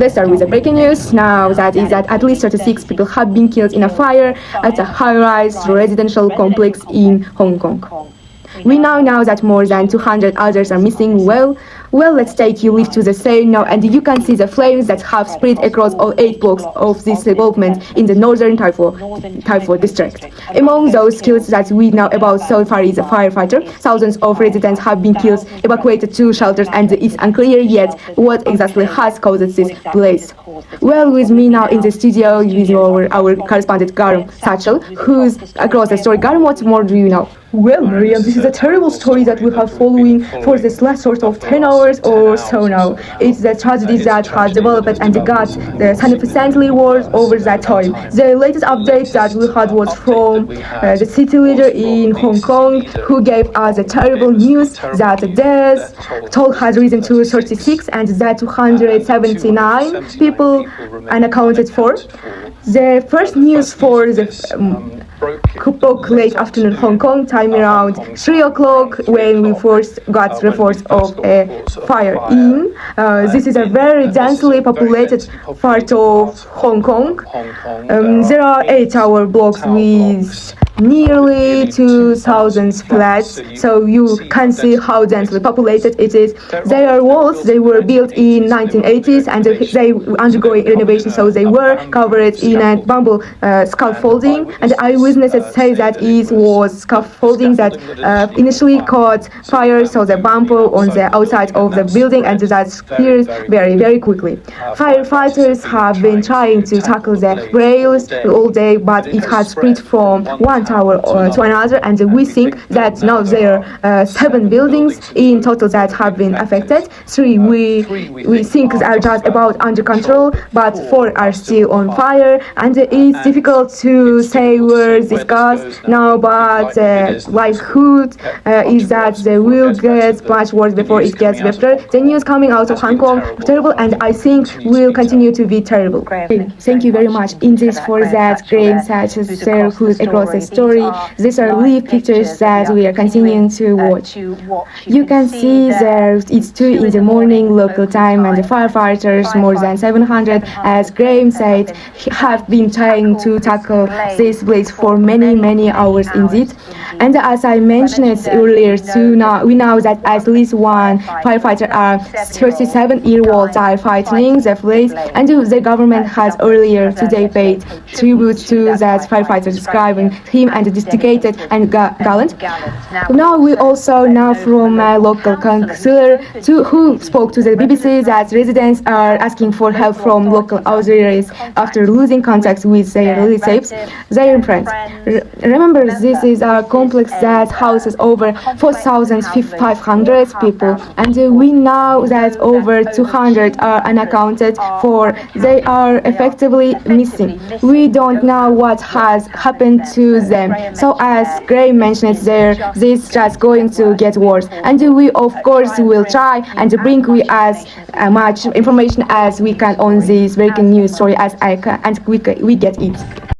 Let's start with the breaking news. Now that is that at least 36 people have been killed in a fire at a high-rise residential complex in Hong Kong. We now know that more than 200 others are missing. Well, let's take you live to the scene now, and you can see the flames that have spread across all 8 blocks of this development in the northern Tai district. Among those killed that we know about so far is a firefighter. Thousands of residents have been killed, evacuated to shelters, and it's unclear yet what exactly has caused this blaze. Well, with me now in the studio is our correspondent Garam Satchel, who's across the story. Garam, what more do you know? Well, Maria, this is a terrible story that we have following for this last sort of 10 hours or so now. It's the tragedy that has developed and got significantly worse over that time. The latest update that we had was from the city leader in Hong Kong, who gave us the terrible news that the death toll has risen to 36 and that 279 people unaccounted for. The first news for the broke late afternoon Hong Kong time around 3 o'clock when we first got reports of a fire in. This is a very densely populated part of Hong Kong. There are 8-tower blocks with nearly 2,000 flats, so you can see how densely populated it is. Their walls, they were built in 1980s and they were undergoing renovation, so they were covered in a bamboo scaffolding, and eyewitnesses say that it was scaffolding that initially caught fire, so the bamboo on the outside of the building, and that cleared very, very quickly. Firefighters have been trying to tackle the rails all day, but it has spread from one tower to another, and we think that now there are 7 buildings in total that have been affected. 3 we think are just about under control, but 4 are still on fire, and it's difficult to say where this goes now, but likelihood is that they will get much worse before it gets better. The news coming out of Hong Kong is terrible, and I think will continue to be terrible. Thank you very much indeed for that, Graham Satchel, who's across the story. These are live pictures that we are continuing to watch. You can see there it's 2 in the morning local time, and the firefighters, more than 700, as Graham said, have been trying to tackle this blaze for many hours indeed. And as I mentioned earlier too, we know that at least one firefighter are 37-year-old died fighting the blaze, and the government has earlier today paid tribute to that firefighter, describing him and dedicated and gallant. Now we also know from a local councillor who spoke to the BBC that residents are asking for help from local authorities after losing contact with their relatives, their friends. Remember, this is a complex that houses over 4,500 people, and we know that over 200 are unaccounted for. They are effectively missing. We don't know what has happened to them. So as Graham mentioned there, this is just going to get worse, and we of course will try and bring you as much information as we can on this breaking news story as I can, and we get it.